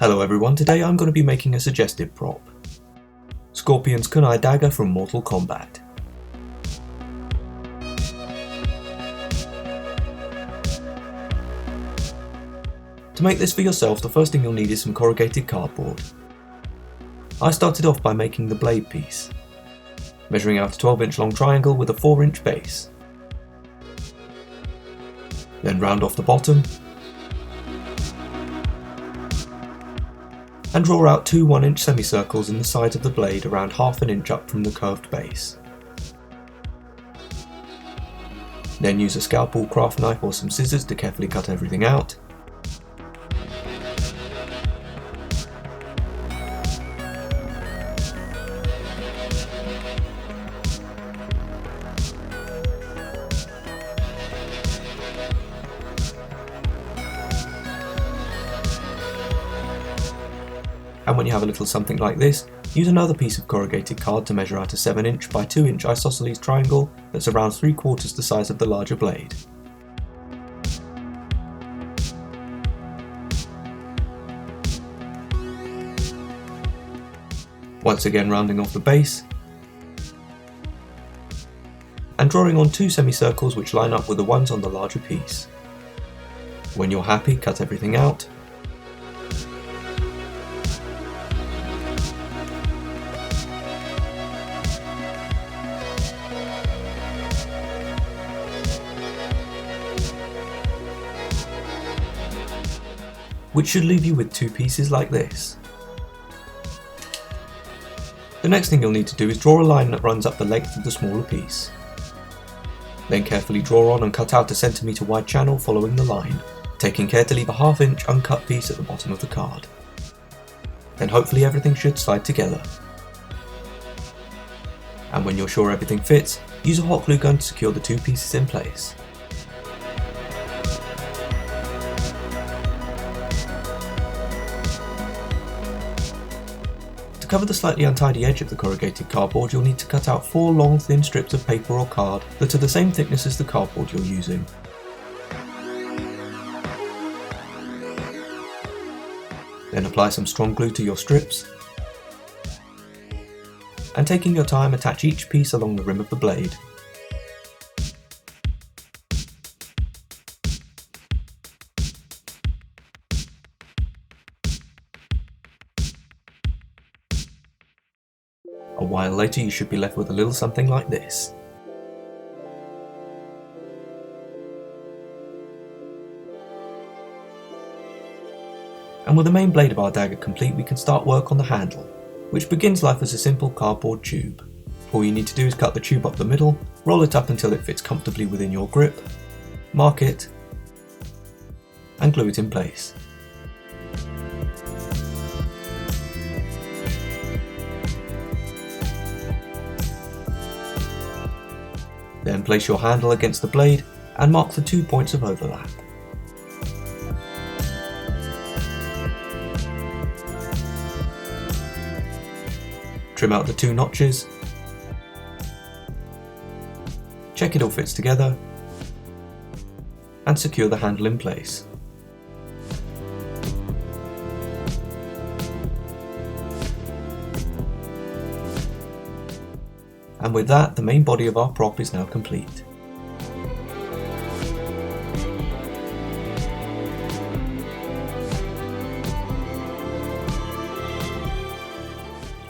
Hello everyone, today I'm going to be making a suggestive prop. Scorpion's Kunai Dagger from Mortal Kombat. To make this for yourself, the first thing you'll need is some corrugated cardboard. I started off by making the blade piece, measuring out a 12-inch long triangle with a 4-inch base. Then round off the bottom, and draw out two 1-inch semicircles in the sides of the blade around half an inch up from the curved base. Then use a scalpel, craft knife or some scissors to carefully cut everything out. And when you have a little something like this, use another piece of corrugated card to measure out a 7-inch by 2-inch isosceles triangle that's around 3/4 the size of the larger blade. Once again rounding off the base, and drawing on two semicircles which line up with the ones on the larger piece. When you're happy, cut everything out. Which should leave you with two pieces like this. The next thing you'll need to do is draw a line that runs up the length of the smaller piece. Then carefully draw on and cut out a centimetre wide channel following the line, taking care to leave a 1/2-inch uncut piece at the bottom of the card. Then hopefully everything should slide together. And when you're sure everything fits, use a hot glue gun to secure the two pieces in place. To cover the slightly untidy edge of the corrugated cardboard, you'll need to cut out 4 long thin strips of paper or card that are the same thickness as the cardboard you're using. Then apply some strong glue to your strips, and taking your time, attach each piece along the rim of the blade. A while later you should be left with a little something like this. And with the main blade of our dagger complete, we can start work on the handle, which begins life as a simple cardboard tube. All you need to do is cut the tube up the middle, roll it up until it fits comfortably within your grip, mark it, and glue it in place. Then place your handle against the blade and mark the 2 points of overlap. Trim out the 2 notches, check it all fits together, and secure the handle in place. And with that, the main body of our prop is now complete.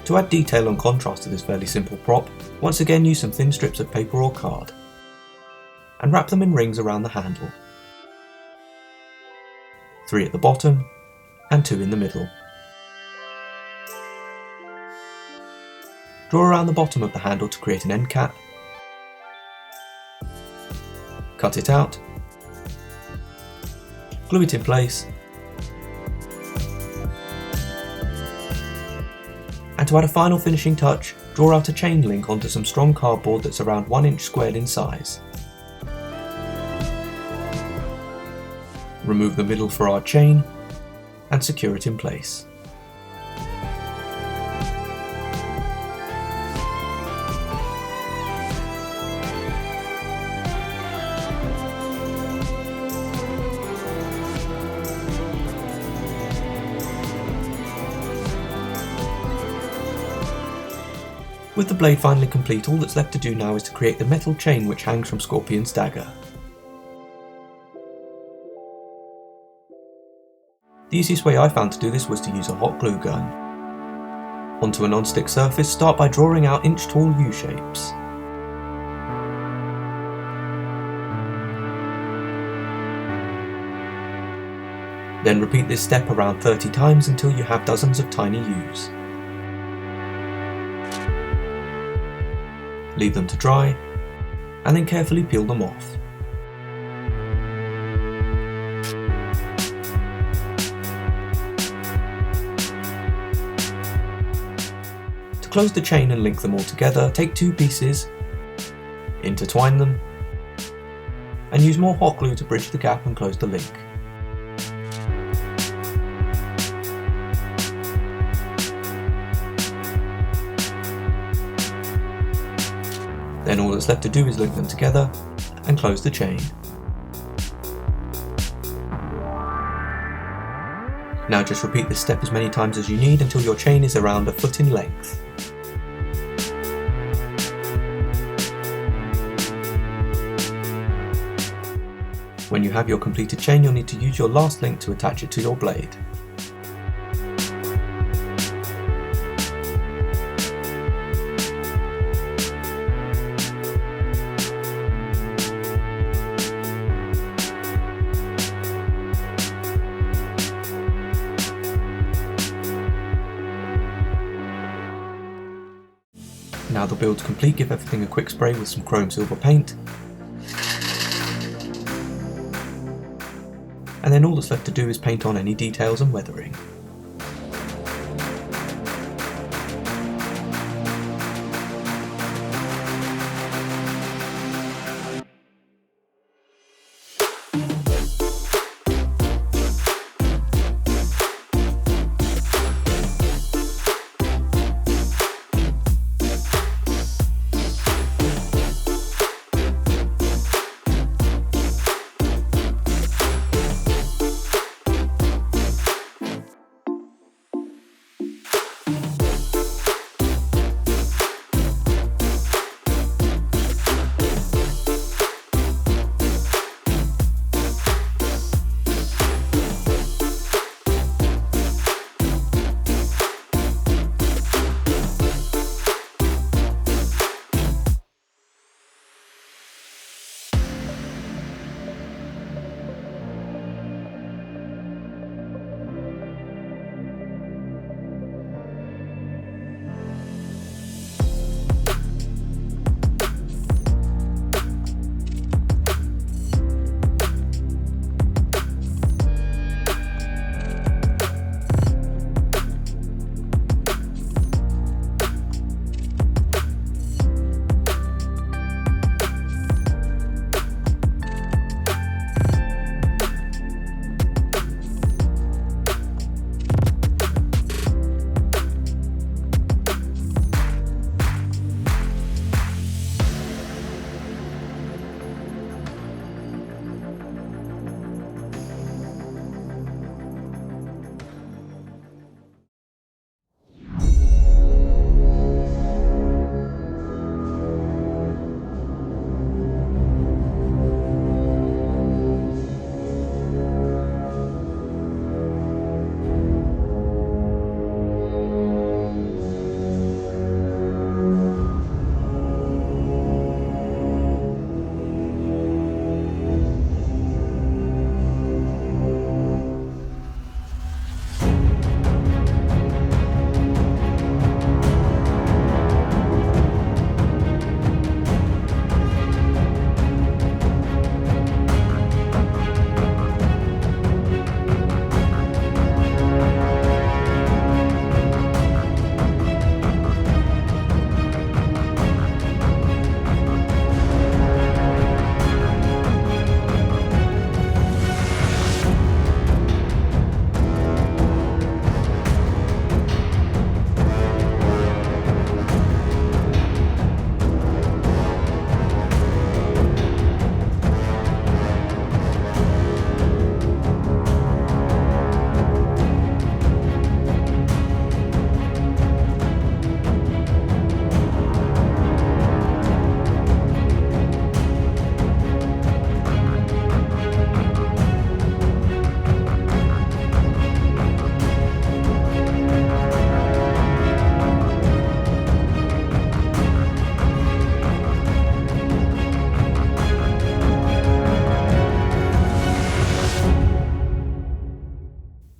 To add detail and contrast to this fairly simple prop, once again use some thin strips of paper or card, and wrap them in rings around the handle. 3 at the bottom, and 2 in the middle. Draw around the bottom of the handle to create an end cap, cut it out, glue it in place, and to add a final finishing touch, draw out a chain link onto some strong cardboard that's around 1 inch squared in size. Remove the middle for our chain, and secure it in place. With the blade finally complete, all that's left to do now is to create the metal chain which hangs from Scorpion's dagger. The easiest way I found to do this was to use a hot glue gun. Onto a non-stick surface, start by drawing out inch-tall U-shapes. Then repeat this step around 30 times until you have dozens of tiny U's. Leave them to dry, and then carefully peel them off. To close the chain and link them all together, take two pieces, intertwine them, and use more hot glue to bridge the gap and close the link. Then all that's left to do is link them together and close the chain. Now just repeat this step as many times as you need until your chain is around a foot in length. When you have your completed chain, you'll need to use your last link to attach it to your blade. Now the build's complete, give everything a quick spray with some chrome silver paint. And then all that's left to do is paint on any details and weathering.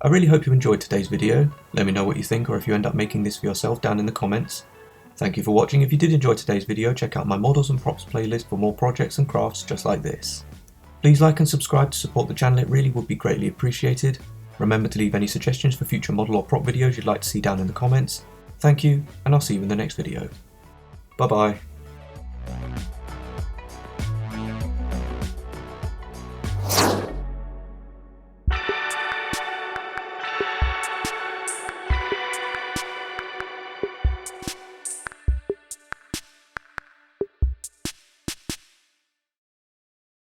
I really hope you enjoyed today's video. Let me know what you think or if you end up making this for yourself down in the comments. Thank you for watching. If you did enjoy today's video, check out my models and props playlist for more projects and crafts just like this. Please like and subscribe to support the channel, it really would be greatly appreciated. Remember to leave any suggestions for future model or prop videos you'd like to see down in the comments. Thank you, and I'll see you in the next video. Bye bye.